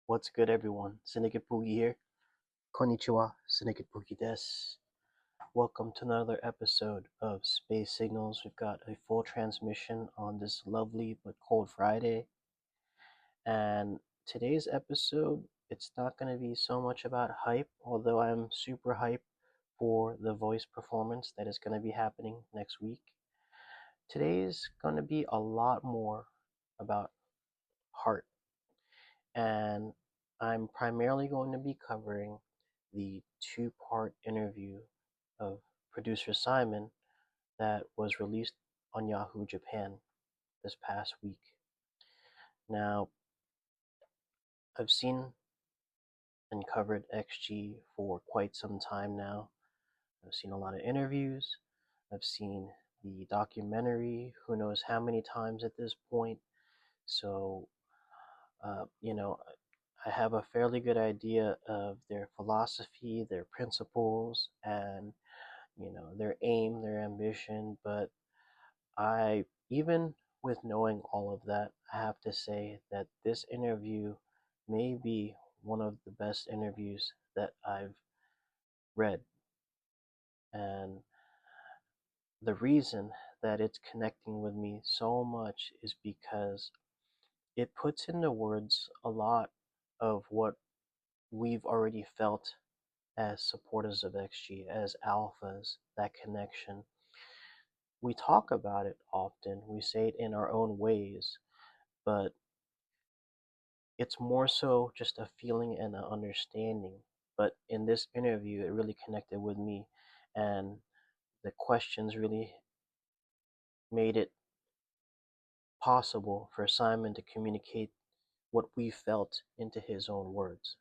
What's good, everyone? Poogie here. Konnichiwa, Poogie des. Welcome to another episode of Space Signals. We've got a full transmission on this lovely but cold Friday. And today's episode, it's not going to be so much about hype, although I'm super hype for the voice performance that is going to be happening next week. Today's going to be a lot more about heart. And I'm primarily going to be covering the two-part interview of producer Simon that was released on Yahoo Japan this past week. Now, I've seen and covered XG for quite some time now. I've seen a lot of interviews. I've seen the documentary, who knows how many times at this point. So, uh, you know, I have a fairly good idea of their philosophy, their principles, and their aim, their ambition. But even with knowing all of that, I have to say that this interview may be one of the best interviews that I've read. And the reason that it's connecting with me so much is because it puts into words a lot of what we've already felt as supporters of XG, as alphas, that connection. We talk about it often, we say it in our own ways, but it's more so just a feeling and an understanding. But in this interview, it really connected with me, and the questions really made it possible for Simon to communicate what we felt into his own words.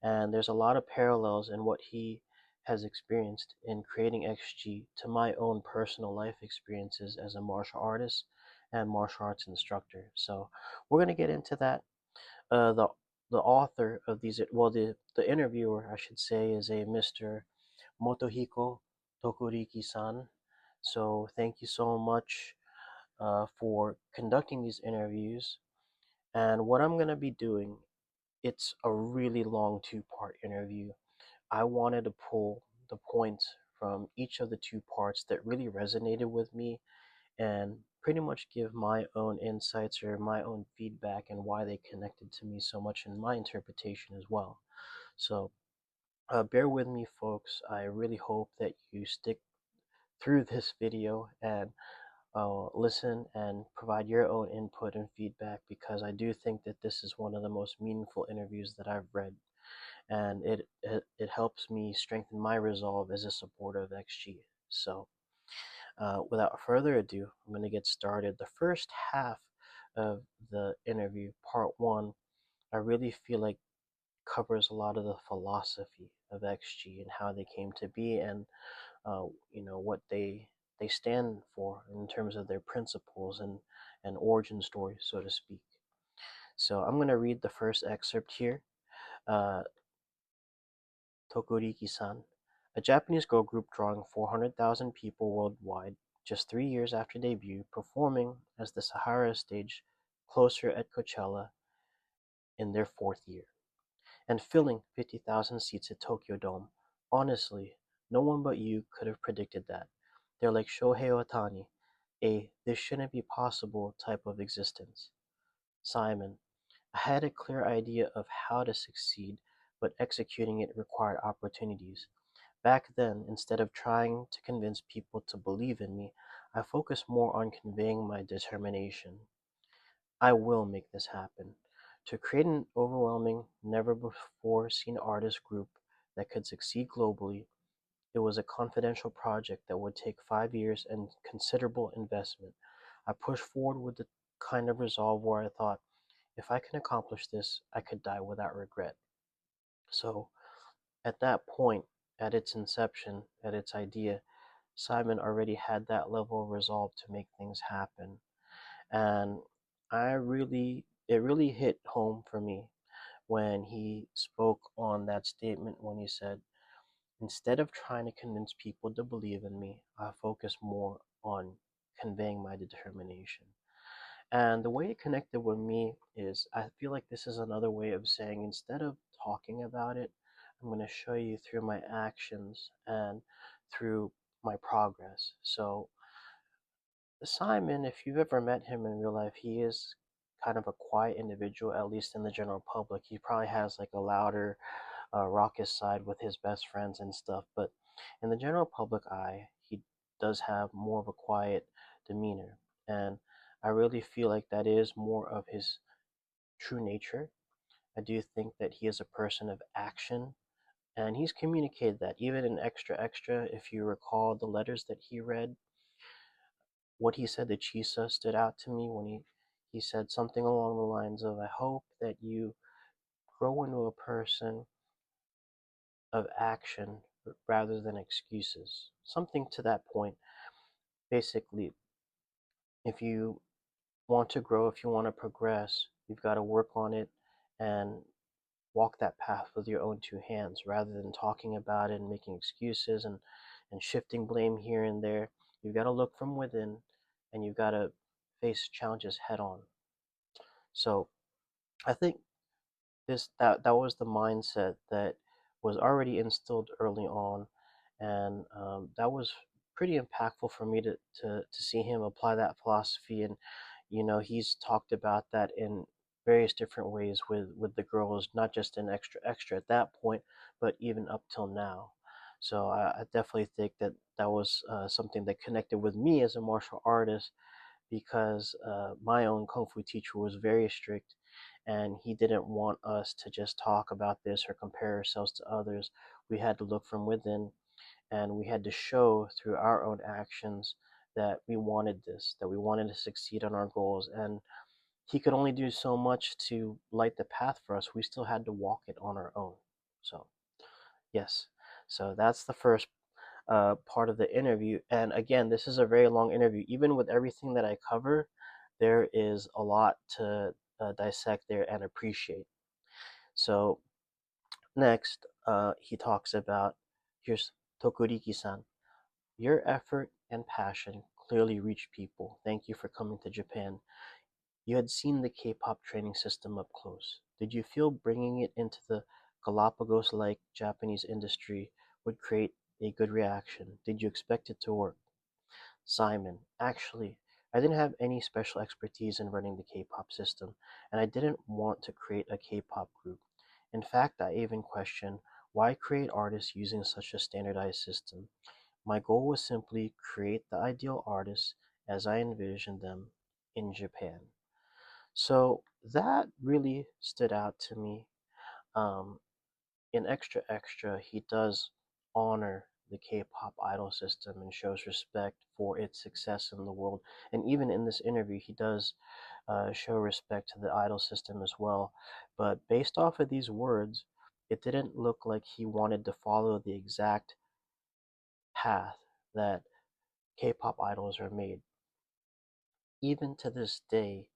And there's a lot of parallels in what he has experienced in creating XG to my own personal life experiences as a martial artist and martial arts instructor. So we're going to get into that. The author of these, well, the interviewer, I should say, is a Mr. Motohiko Tokuriki-san. So thank you so much for conducting these interviews. And what I'm going to be doing, it's a really long two-part interview. I wanted to pull the points from each of the two parts that really resonated with me and pretty much give my own insights or my own feedback and why they connected to me so much in my interpretation as well. So bear with me, folks. I really hope that you stick through this video and listen and provide your own input and feedback, because I do think that this is one of the most meaningful interviews that I've read, and it helps me strengthen my resolve as a supporter of XG. So without further ado, I'm going to get started. The first half of the interview, part one, I really feel like covers a lot of the philosophy of XG and how they came to be, and what they stand for in terms of their principles and origin story, so to speak. So I'm going to read the first excerpt here. Uh, Tokuriki-san, a Japanese girl group drawing 400,000 people worldwide just 3 years after debut, performing as the Sahara stage closer at Coachella in their fourth year, and filling 50,000 seats at Tokyo Dome. Honestly, no one but you could have predicted that. They're like Shohei Ohtani, a "this shouldn't be possible" type of existence. Simon, I had a clear idea of how to succeed, but executing it required opportunities. Back then, instead of trying to convince people to believe in me, I focused more on conveying my determination. I will make this happen. To create an overwhelming, never before seen artist group that could succeed globally, it was a confidential project that would take 5 years and considerable investment. I pushed forward with the kind of resolve where I thought, if I can accomplish this, I could die without regret. So, at that point, at its inception, at its idea, Simon already had that level of resolve to make things happen. And it really hit home for me when he spoke on that statement, when he said, instead of trying to convince people to believe in me, I focus more on conveying my determination. And the way it connected with me is I feel like this is another way of saying instead of talking about it, I'm going to show you through my actions and through my progress. So, Simon, if you've ever met him in real life, he is kind of a quiet individual, at least in the general public. He probably has like a louder, raucous side with his best friends and stuff, but in the general public eye, he does have more of a quiet demeanor. And I really feel like that is more of his true nature. I do think that he is a person of action, and he's communicated that even in Extra Extra. If you recall the letters that he read, what he said to Chisa stood out to me when he said something along the lines of, I hope that you grow into a person of action rather than excuses. Something to that point. Basically, if you want to grow, if you want to progress, you've got to work on it and walk that path with your own two hands rather than talking about it and making excuses and shifting blame here and there. You've got to look from within and you've got to face challenges head on. So I think that was the mindset that was already instilled early on, and that was pretty impactful for me to see him apply that philosophy. And he's talked about that in various different ways with the girls, not just in Extra Extra at that point, but even up till now. So I definitely think that that was something that connected with me as a martial artist because my own kung fu teacher was very strict and he didn't want us to just talk about this or compare ourselves to others. We had to look from within and we had to show through our own actions that we wanted this, that we wanted to succeed on our goals. And he could only do so much to light the path for us. We still had to walk it on our own. So, yes. So that's the first part of the interview. And again, this is a very long interview. Even with everything that I cover, there is a lot to dissect there and appreciate. So next, he talks about here's Tokuriki-san. Your effort and passion clearly reach people. Thank you for coming to Japan. You had seen the K-pop training system up close. Did you feel bringing it into the Galapagos-like Japanese industry would create a good reaction? Did you expect it to work? Simon: Actually, I didn't have any special expertise in running the K-pop system, and I didn't want to create a K-pop group. In fact, I even questioned why create artists using such a standardized system. My goal was simply create the ideal artists as I envisioned them in Japan. So that really stood out to me. Um, in Extra Extra, he does honor the K-pop idol system and shows respect for its success in the world. And even in this interview, he does show respect to the idol system as well. But based off of these words, it didn't look like he wanted to follow the exact path that K-pop idols are made. Even to this day,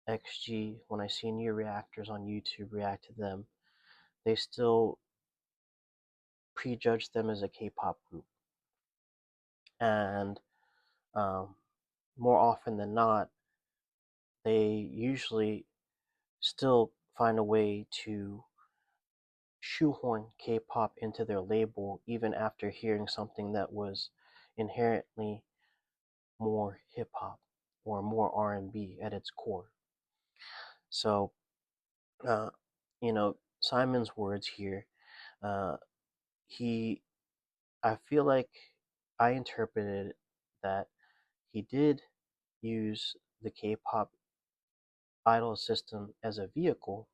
XG, when I see new reactors on YouTube react to them, they still prejudge them as a K-pop group. And um, more often than not, they usually still find a way to shoehorn K-pop into their label even after hearing something that was inherently more hip hop or more R&B at its core. So, uh, Simon's words here, uh, he, I feel like I interpreted that he did use the K-pop idol system as a vehicle,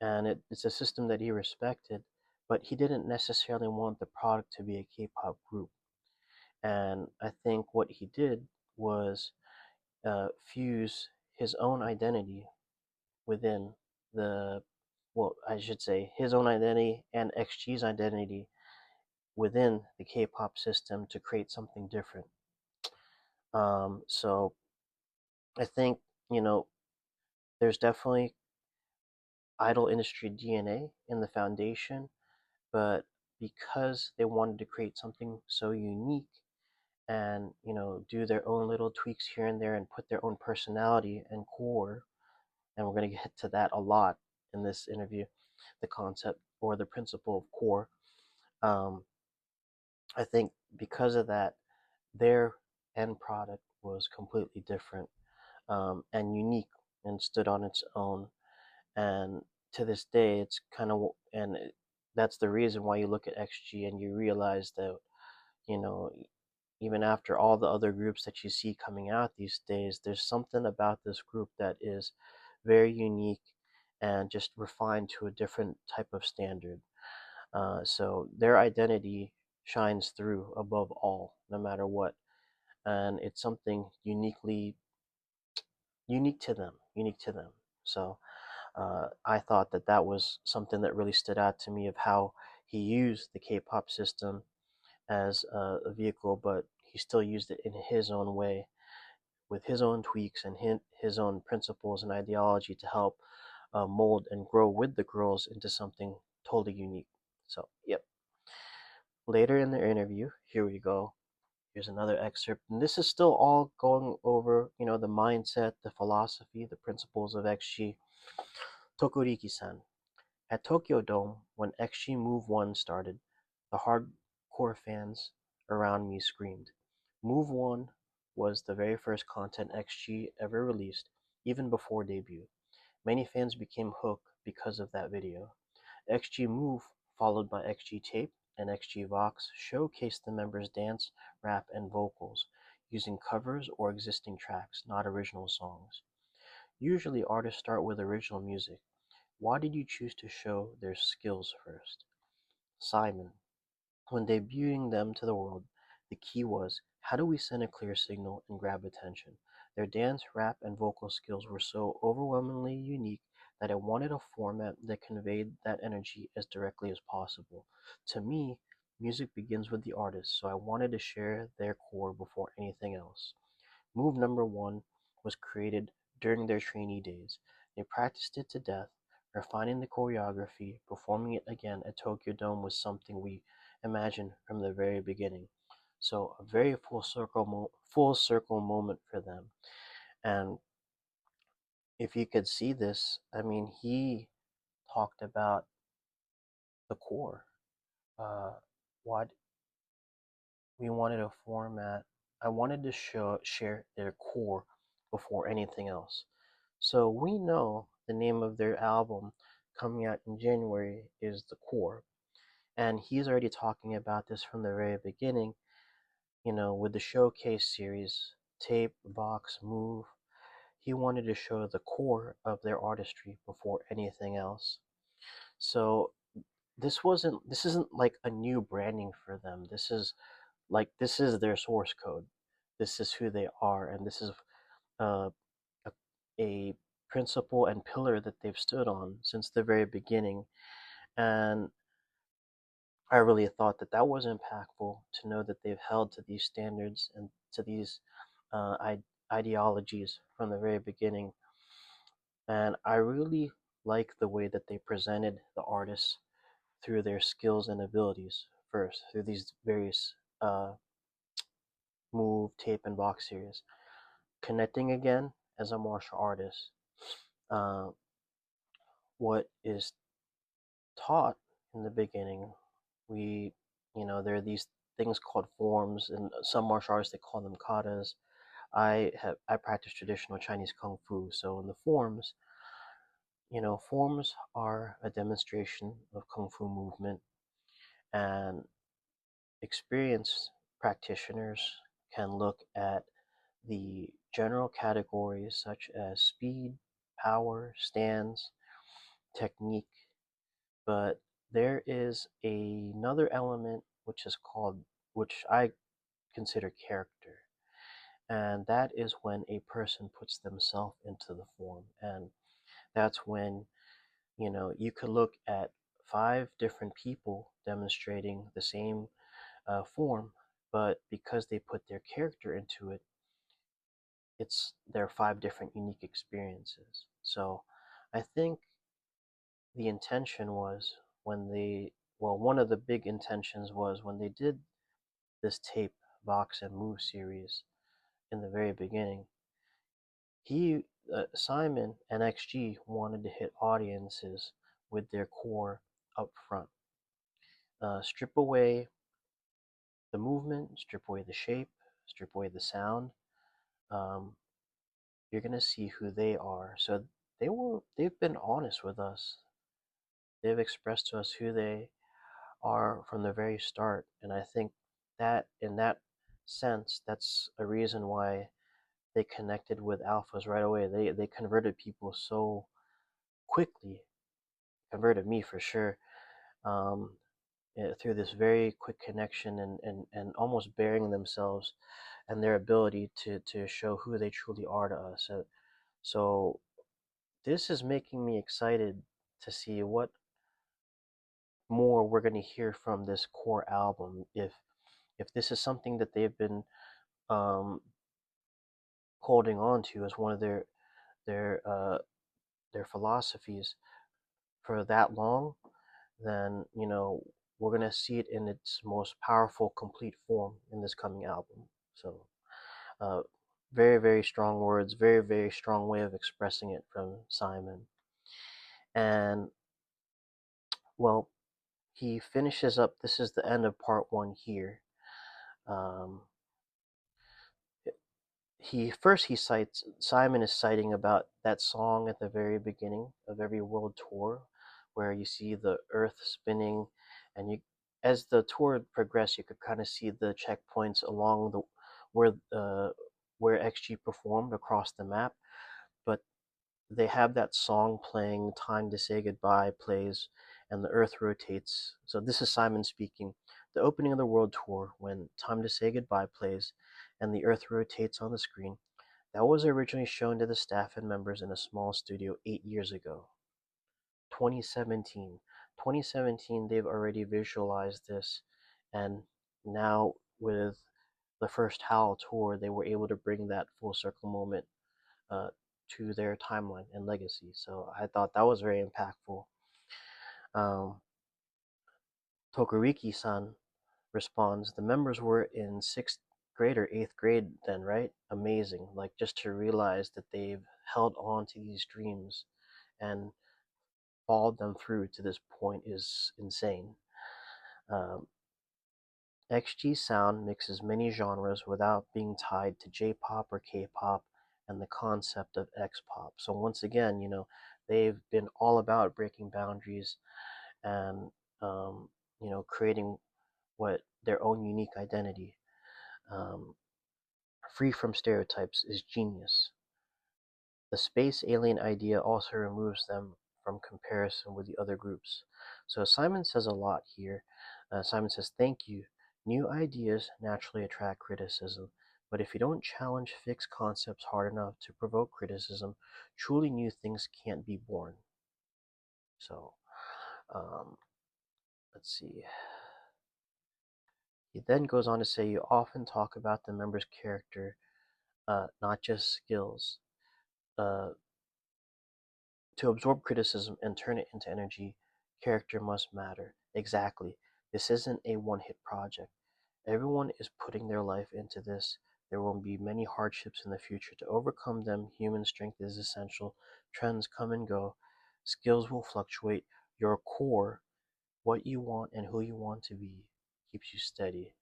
and it's a system that he respected, but he didn't necessarily want the product to be a K-pop group. And I think what he did was fuse his own identity within the, well, I should say his own identity and XG's identity within the K-pop system to create something different. So I think, you know, there's definitely idol industry DNA in the foundation, but because they wanted to create something so unique and do their own little tweaks here and there and put their own personality and core, and we're going to get to that a lot in this interview, the concept or the principle of core. um, I think because of that, their end product was completely different, and unique, and stood on its own. And to this day, it's kind of, that's the reason why you look at XG and you realize that, you know, even after all the other groups that you see coming out these days, there's something about this group that is very unique and just refined to a different type of standard. So their identity shines through above all, no matter what. And it's something unique to them, unique to them. So I thought that that was something that really stood out to me, of how he used the K-pop system as a vehicle, but he still used it in his own way, with his own tweaks and his own principles and ideology to help mold and grow with the girls into something totally unique. So, yep. Later in the interview, here we go. Here's another excerpt. And this is still all going over, the mindset, the philosophy, the principles of XG. Tokuriki-san. At Tokyo Dome, when XG Move 1 started, the hardcore fans around me screamed. Move 1 was the very first content XG ever released, even before debut. Many fans became hooked because of that video. XG Move, followed by XG Tape and XG Vox, showcased the members' dance, rap, and vocals, using covers or existing tracks, not original songs. Usually artists start with original music. Why did you choose to show their skills first? Simon. When debuting them to the world, the key was, how do we send a clear signal and grab attention? Their dance, rap, and vocal skills were so overwhelmingly unique that I wanted a format that conveyed that energy as directly as possible. To me, music begins with the artist, so I wanted to share their core before anything else. Move number one was created during their trainee days. They practiced it to death, refining the choreography. Performing it again at Tokyo Dome was something we imagined from the very beginning. So a very full circle moment for them. And if you could see this, I mean, he talked about the core. What we wanted a format. I wanted to share their core before anything else. So we know the name of their album coming out in January is The Core. And he's already talking about this from the very beginning, with the showcase series, Tape, Vox, Move. He wanted to show the core of their artistry before anything else. So this isn't like a new branding for them. This is their source code. This is who they are, and this is uh, a, a principle and pillar that they've stood on since the very beginning. And I really thought that that was impactful, to know that they've held to these standards and to these ideologies from the very beginning. And I really like the way that they presented the artists through their skills and abilities first, through these various uh, Move, Tape, and Box series. Connecting again as a martial artist. Uh, what is taught in the beginning, there are these things called forms, and some martial artists, they call them katas. I practice traditional Chinese kung fu, so in the forms, forms are a demonstration of kung fu movement, and experienced practitioners can look at the general categories such as speed, power, stance, technique, but there is another element which I consider character, and that is when a person puts themselves into the form. And that's when, you could look at five different people demonstrating the same form, but because they put their character into it, there are five different unique experiences. So I think the intention was, one of the big intentions was, when they did this tape, Box and Move series in the very beginning, he Simon and XG wanted to hit audiences with their core up front. Strip away the movement, strip away the shape, strip away the sound. Um, you're gonna see who they are. So they've been honest with us. They've expressed to us who they are from the very start, and I think that in that sense, that's a reason why they connected with alphas right away. They converted people so quickly, converted me for sure, um, through this very quick connection and almost bearing themselves and their ability to show who they truly are to us. So this is making me excited to see what more we're going to hear from this core album. If this is something that they've been um, holding on to as one of their their philosophies for that long, then we're gonna see it in its most powerful, complete form in this coming album. So, uh, very, very strong words, very, very strong way of expressing it from Simon. And well, he finishes up. This is the end of part one here. Um, he cites Simon is citing about that song at the very beginning of every world tour, where you see the Earth spinning, and you, as the tour progressed, you could kind of see the checkpoints along the where where XG performed across the map, but they have that song playing, Time to Say Goodbye plays, and the Earth rotates. So this is Simon speaking. The opening of the world tour, when Time to Say Goodbye plays and the Earth rotates on the screen, that was originally shown to the staff and members in a small studio 8 years ago. 2017. 2017, they've already visualized this, and now with the first Howl tour, they were able to bring that full circle moment uh, to their timeline and legacy. So I thought that was very impactful. Um, Tokuriki-san responds, the members were in sixth grade or eighth grade then, right? Amazing. Like, just to realize that they've held on to these dreams and followed them through to this point is insane. Um, XG Sound mixes many genres without being tied to J-pop or K-pop and the concept of X-pop. So once again, they've been all about breaking boundaries and um, creating what their own unique identity. Um, Free from stereotypes is genius. The space alien idea also removes them from comparison with the other groups. So Simon says a lot here. Simon says, thank you. New ideas naturally attract criticism, but if you don't challenge fixed concepts hard enough to provoke criticism, truly new things can't be born. So, um, let's see. He then goes on to say, you often talk about the member's character, not just skills. Uh, To absorb criticism and turn it into energy, character must matter. Exactly. This isn't a one-hit project. Everyone is putting their life into this. There will be many hardships in the future. To overcome them, human strength is essential. Trends come and go. Skills will fluctuate. Your core, what you want and who you want to be, keeps you steady.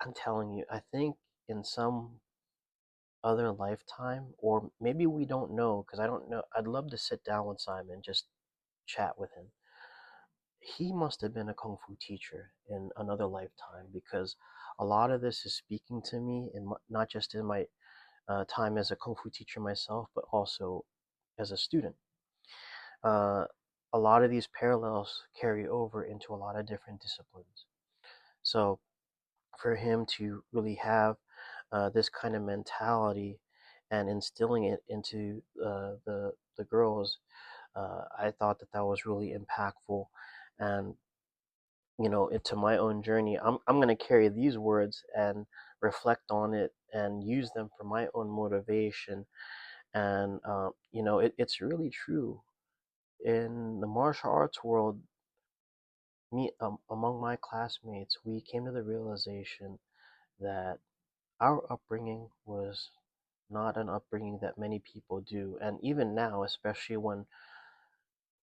I'm telling you, I think in some other lifetime, or maybe we don't know, because I don't know. I'd love to sit down with Simon, just chat with him. He must have been a kung fu teacher in another lifetime, because a lot of this is speaking to me, and not just in my time as a kung fu teacher myself, but also as a student. Uh, a lot of these parallels carry over into a lot of different disciplines. So for him to really have this kind of mentality and instilling it into the girls, I thought that that was really impactful. And into my own journey, I'm going to carry these words and reflect on it and use them for my own motivation. And it's really true in the martial arts world. me among my classmates, we came to the realization that our upbringing was not an upbringing that many people do. And even now, especially when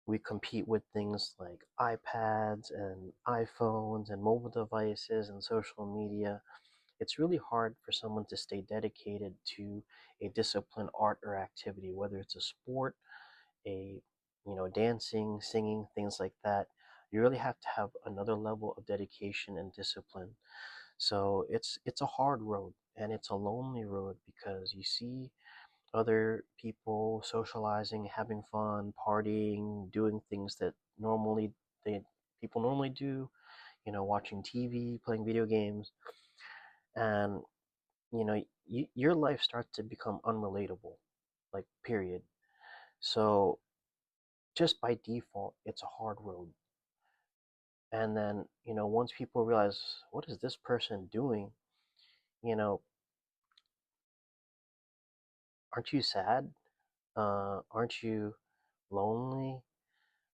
we compete with things like iPads and iPhones and mobile devices and social media, it's really hard for someone to stay dedicated to a disciplined art or activity, whether it's a sport, a dancing, singing, things like that. You really have to have another level of dedication and discipline. So it's a hard road, and it's a lonely road because you see other people socializing, having fun, partying, doing things that normally they people normally do, watching TV, playing video games, and your life starts to become unrelatable, like period. So just by default, it's a hard road. And then, once people realize, what is this person doing? You know, aren't you sad? Aren't you lonely?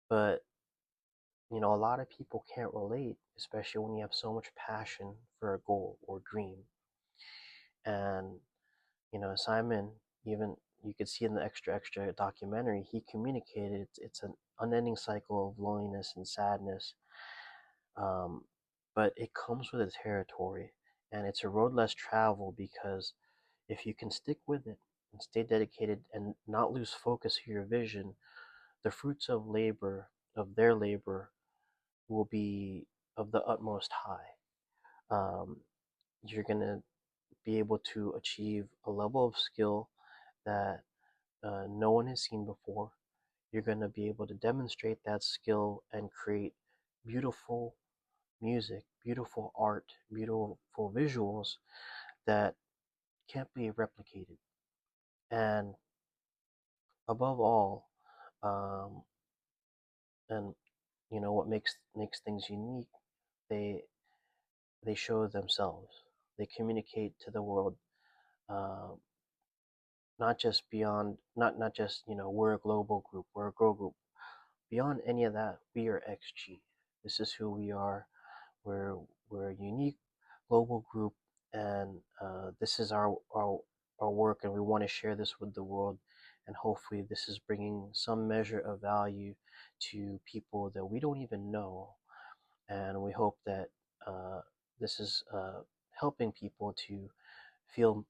But, a lot of people can't relate, especially when you have so much passion for a goal or dream. And, Simon, even you could see in the Extra Extra documentary, he communicated it's an unending cycle of loneliness and sadness. Um, but it comes with the territory, and it's a road less traveled because if you can stick with it and stay dedicated and not lose focus of your vision, the fruits of their labor, will be of the utmost high. You're going to be able to achieve a level of skill that no one has seen before. You're going to be able to demonstrate that skill and create beautiful music, beautiful art, beautiful visuals that can't be replicated. And above all, um, and what makes things unique, they they show themselves. They communicate to the world, uh, not just beyond, not just we're a global group, we're a girl group. Beyond any of that, we are XG. This is who we are. We're we're a unique global group, and this is our work, and we want to share this with the world. And hopefully, this is bringing some measure of value to people that we don't even know. And we hope that this is helping people to feel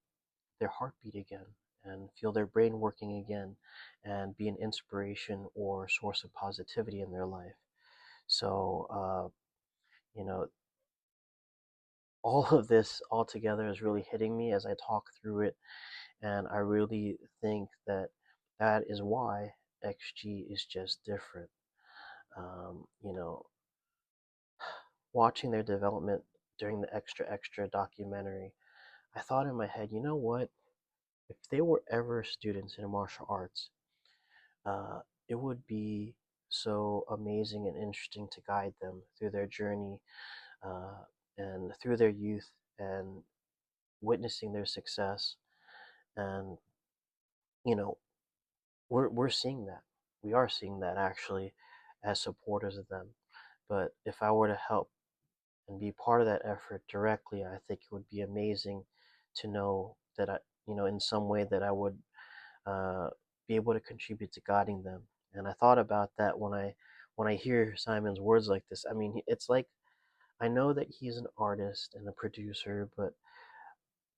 their heartbeat again and feel their brain working again and be an inspiration or source of positivity in their life. So, you know, all of this all together is really hitting me as I talk through it. And I really think that that is why XG is just different. You know, watching their development during the Extra Extra documentary, I thought in my head, you know what? If they were ever students in martial arts, uh, it would be so amazing and interesting to guide them through their journey uh, and through their youth and witnessing their success. And, you know, we're seeing that. We are seeing that actually as supporters of them. But if I were to help and be part of that effort directly, I think it would be amazing to know that in some way that I would uh, be able to contribute to guiding them. And I thought about that when I hear Simon's words like this. I mean, it's like I know that he's an artist and a producer, but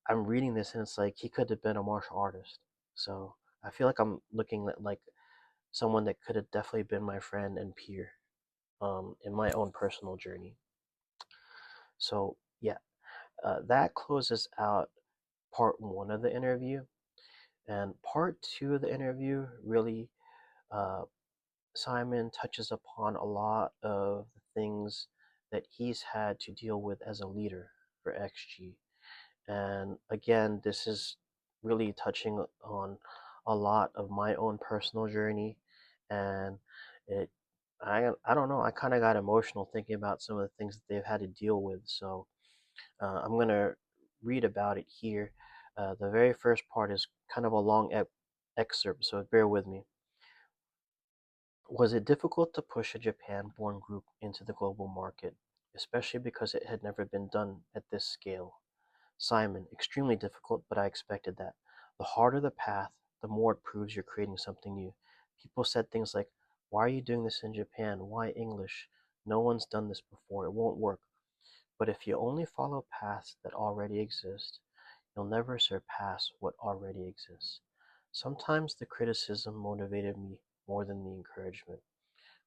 I'm reading this and it's like he could have been a martial artist. So I feel like I'm looking at like someone that could have definitely been my friend and peer in my own personal journey. So yeah, that closes out part one of the interview. And part two of the interview really, uh, Simon touches upon a lot of the things that he's had to deal with as a leader for XG. And again, this is really touching on a lot of my own personal journey. And it, I don't know, I kind of got emotional thinking about some of the things that they've had to deal with. So I'm going to read about it here. The very first part is kind of a long excerpt, so bear with me. Was it difficult to push a Japan-born group into the global market, especially because it had never been done at this scale? Simon, extremely difficult, but I expected that. The harder the path, the more it proves you're creating something new. People said things like, "Why are you doing this in Japan? Why English? No one's done this before. It won't work." But if you only follow paths that already exist, you'll never surpass what already exists. Sometimes the criticism motivated me more than the encouragement.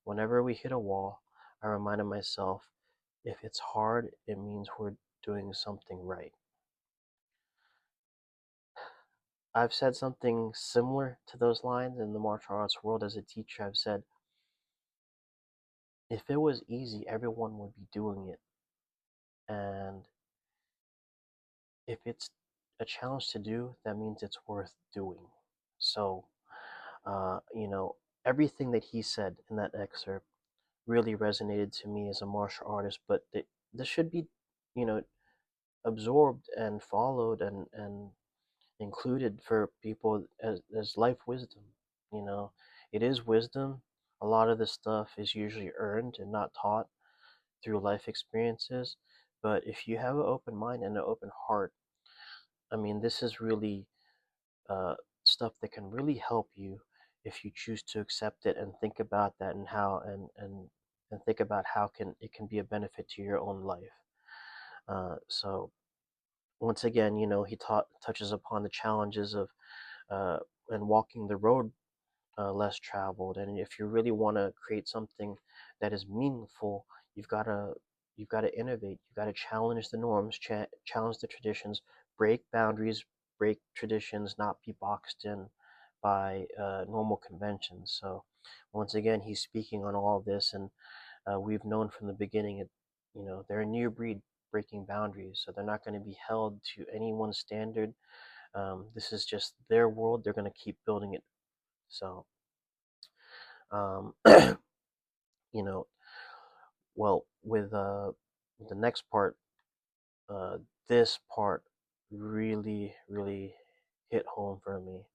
Whenever we hit a wall, I reminded myself, if it's hard, it means we're doing something right. I've said something similar to those lines in the martial arts world as a teacher. I've said, if it was easy, everyone would be doing it. And if it's a challenge to do, that means it's worth doing. So, you know, everything that he said in that excerpt really resonated to me as a martial artist, but this should be, you know, absorbed and followed and included for people as life wisdom. You know, it is wisdom. A lot of this stuff is usually earned and not taught through life experiences. But if you have an open mind and an open heart, I mean, this is really uh, stuff that can really help you if you choose to accept it and think about that and how and think about how can it can be a benefit to your own life. So once again, you know, he touches upon the challenges of uh, and walking the road less traveled. And if you really want to create something that is meaningful, you've got to you've got to innovate. You've got to challenge the norms, challenge the traditions, break boundaries, break traditions, not be boxed in by normal conventions. So, once again, he's speaking on all of this, and we've known from the beginning, you know, they're a new breed breaking boundaries, so they're not going to be held to any one standard. This is just their world. They're going to keep building it. So, um, you know, well, with the next part, uh, this part really hit home for me.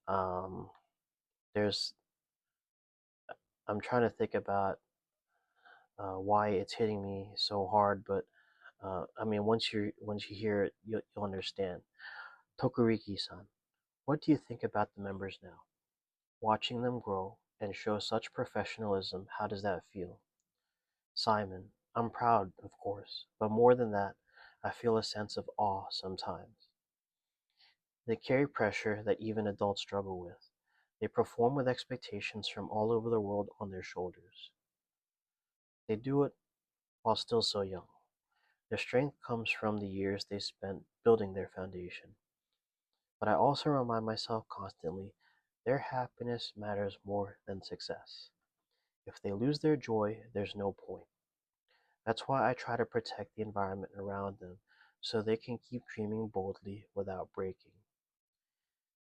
Um, there's, I'm trying to think about why it's hitting me so hard, but I mean, once you hear it, you'll understand. Tokuriki-san, what do you think about the members now? Watching them grow and show such professionalism, how does that feel? Simon, I'm proud, of course, but more than that, I feel a sense of awe sometimes. They carry pressure that even adults struggle with. They perform with expectations from all over the world on their shoulders. They do it while still so young. Their strength comes from the years they spent building their foundation. But I also remind myself constantly their happiness matters more than success. If they lose their joy, there's no point. That's why I try to protect the environment around them so they can keep dreaming boldly without breaking.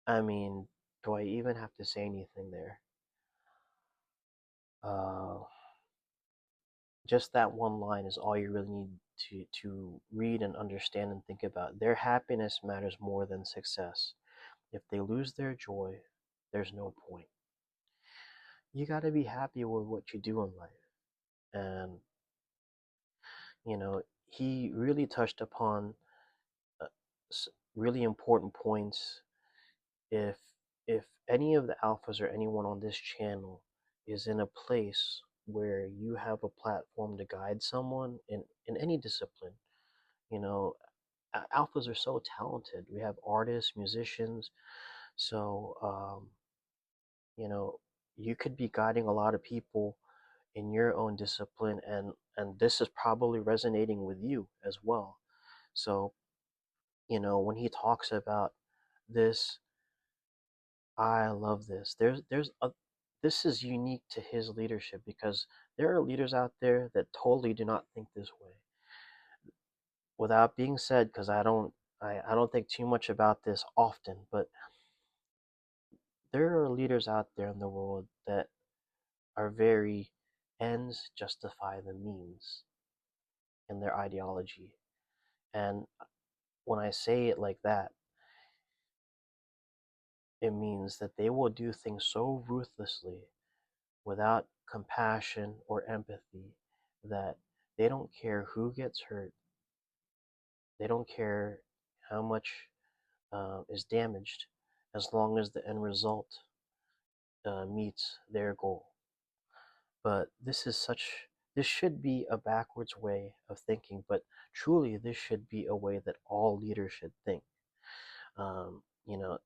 I mean, do I even have to say anything there? Uh, just that one line is all you really need to read and understand and think about. Their happiness matters more than success. If they lose their joy, there's no point. You got to be happy with what you do in life. And, you know, he really touched upon uh, really important points. If if any of the alphas or anyone on this channel is in a place where you have a platform to guide someone in any discipline, you know, alphas are so talented. We have artists, musicians, so you know, you could be guiding a lot of people in your own discipline, and this is probably resonating with you as well. So, you know, when he talks about this, I love this. There's a this is unique to his leadership because there are leaders out there that totally do not think this way. Without being said, because I don't think too much about this often, but there are leaders out there in the world that are very ends justify the means in their ideology. And when I say it like that, it means that they will do things so ruthlessly without compassion or empathy, that they don't care who gets hurt, they don't care how much is damaged, as long as the end result meets their goal. But this should be a backwards way of thinking, but truly this should be a way that all leaders should think. You know,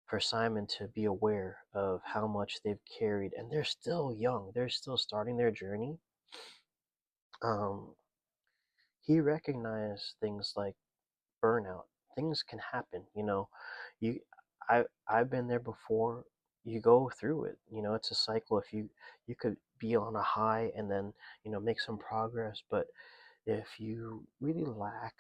for Simon to be aware of how much they've carried, and they're still young, they're still starting their journey. Um, he recognized things like burnout. Things can happen, You, I've been there before. You go through it. It's a cycle. If you could be on a high and then make some progress, but if you really lack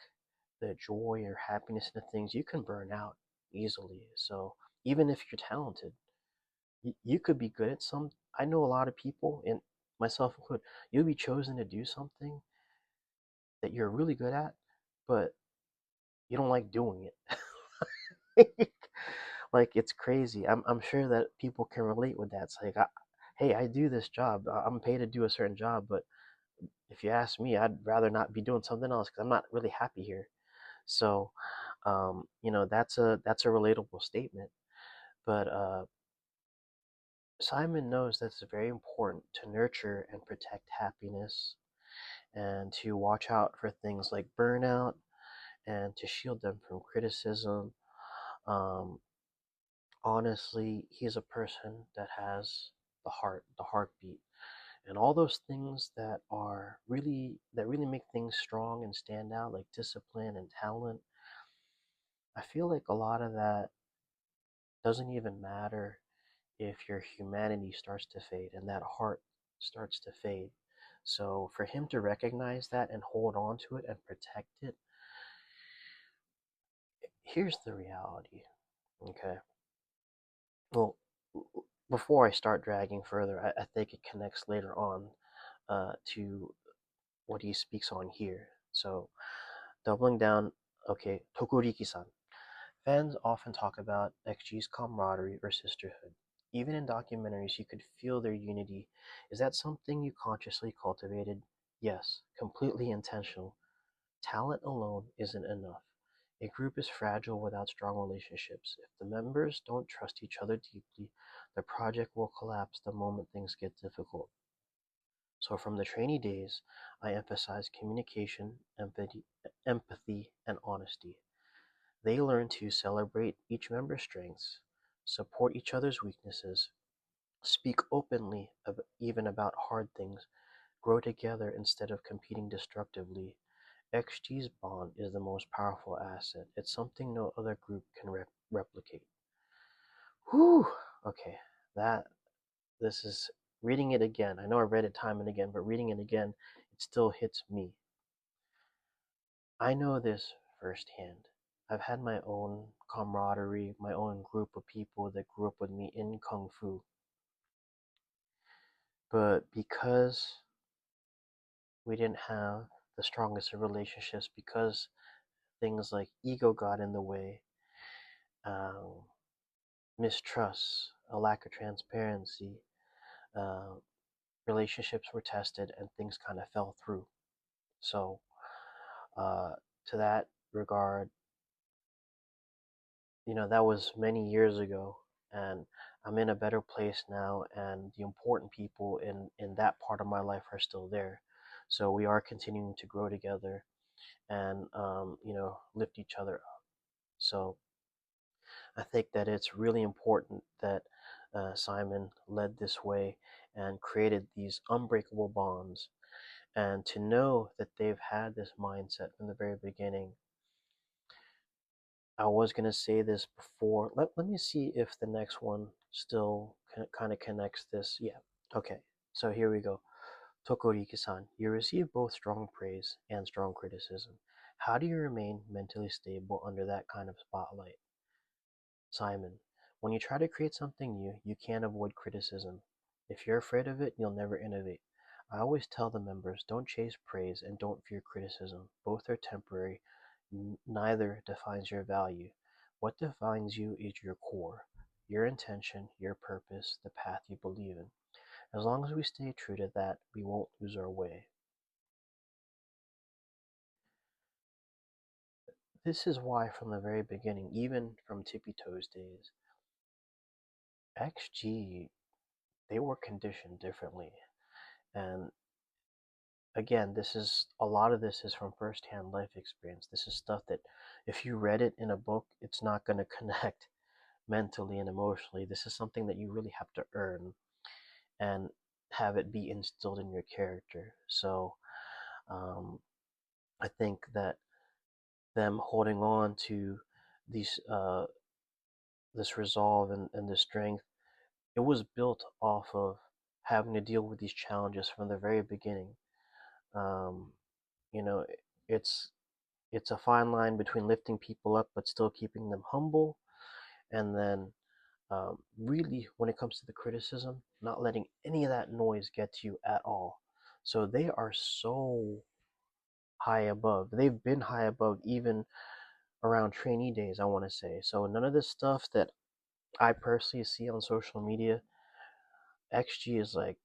the joy or happiness in the things, you can burn out easily. So even if you're talented, you could be good at some. I know a lot of people, and myself included, you'll be chosen to do something that you're really good at, but you don't like doing it. Like, it's crazy. I'm sure that people can relate with that. It's like, hey, I do this job. I'm paid to do a certain job, but if you ask me, I'd rather not be doing something else because I'm not really happy here. So, that's a relatable statement. But Simon knows that it's very important to nurture and protect happiness and to watch out for things like burnout and to shield them from criticism. Um, Honestly, he's a person that has the heartbeat, and all those things that really make things strong and stand out, like discipline and talent. I feel like a lot of that doesn't even matter if your humanity starts to fade and that heart starts to fade. So for him to recognize that and hold on to it and protect it, here's the reality. Okay. Well, before I start dragging further, I think it connects later on to what he speaks on here. So, doubling down, okay, Tokuriki-san. Fans often talk about XG's camaraderie or sisterhood. Even in documentaries, you could feel their unity. Is that something you consciously cultivated? Yes, completely intentional. Talent alone isn't enough. A group is fragile without strong relationships. If the members don't trust each other deeply, the project will collapse the moment things get difficult. So from the trainee days, I emphasized communication, empathy, and honesty. They learn to celebrate each member's strengths, support each other's weaknesses, speak openly even about hard things, grow together instead of competing destructively. XG's bond is the most powerful asset. It's something no other group can replicate. Whew. Okay, that this is reading it again. I know I read it time and again, but reading it again, it still hits me. I know this firsthand. I've had my own camaraderie, my own group of people that grew up with me in Kung Fu. But because we didn't have the strongest of relationships, because things like ego got in the way, um, mistrust, a lack of transparency, uh, relationships were tested and things kind of fell through. So, uh, to that regard, that was many years ago, and I'm in a better place now, and the important people in that part of my life are still there. So we are continuing to grow together and lift each other up. So I think that it's really important that Simon led this way and created these unbreakable bonds, and to know that they've had this mindset from the very beginning. I was going to say this before. Let me see if the next one still kind of connects this. Yeah. Okay. So here we go. Tokoriki-san, you receive both strong praise and strong criticism. How do you remain mentally stable under that kind of spotlight? Simon, when you try to create something new, you can't avoid criticism. If you're afraid of it, you'll never innovate. I always tell the members, don't chase praise and don't fear criticism. Both are temporary. Neither defines your value. What defines you is your core, your intention, your purpose, the path you believe in. As long as we stay true to that, we won't lose our way. This is why, from the very beginning, even from Tippy Toes days, XG, they were conditioned differently. And again, this is a lot of this is from firsthand life experience. This is stuff that if you read it in a book, it's not going to connect mentally and emotionally. This is something that you really have to earn and have it be instilled in your character. So um, I think that them holding on to these this resolve and this strength, it was built off of having to deal with these challenges from the very beginning. Um, you know, it's it's a fine line between lifting people up but still keeping them humble, and then really, when it comes to the criticism, not letting any of that noise get to you at all. So they are so high above. They've been high above even around trainee days, I want to say. So none of this stuff that I personally see on social media, XG is like,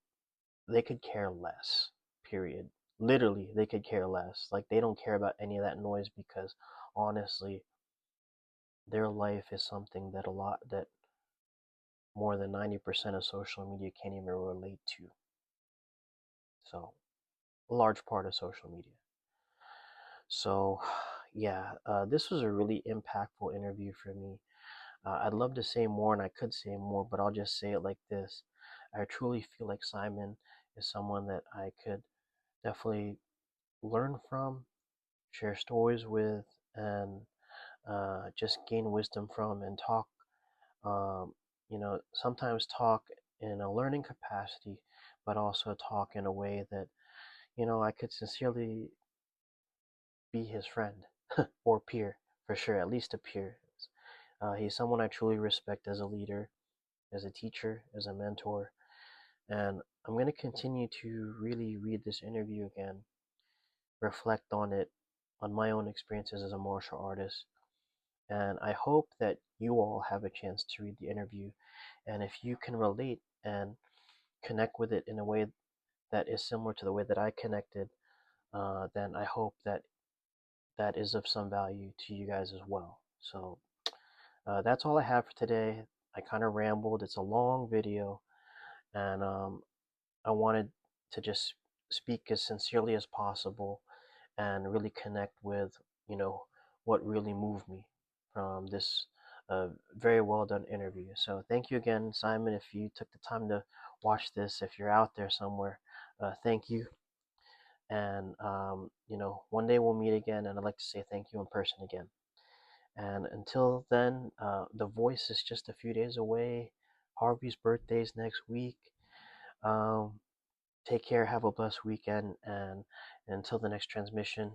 they could care less, period. Literally, they could care less. Like, they don't care about any of that noise because honestly, their life is something that more than 90% of social media can't even relate to. So, a large part of social media. So, yeah, this was a really impactful interview for me. I'd love to say more, and I could say more, but I'll just say it like this. I truly feel like Simon is someone that I could definitely learn from, share stories with, and just gain wisdom from and talk. Um, sometimes talk in a learning capacity, but also talk in a way that, I could sincerely be his friend or peer, for sure, at least a peer. He's someone I truly respect as a leader, as a teacher, as a mentor. And I'm going to continue to really read this interview again, reflect on it, on my own experiences as a martial artist. And I hope that you all have a chance to read the interview. And if you can relate and connect with it in a way that is similar to the way that I connected, then I hope that that is of some value to you guys as well. So that's all I have for today. I kind of rambled. It's a long video, and I wanted to just speak as sincerely as possible and really connect with, you know, what really moved me from this very well done interview. So thank you again, Simon, if you took the time to watch this. If you're out there somewhere, thank you. And, one day we'll meet again, and I'd like to say thank you in person again. And until then, The Voice is just a few days away. Harvey's birthday's next week. Um, Take care, have a blessed weekend, and until the next transmission,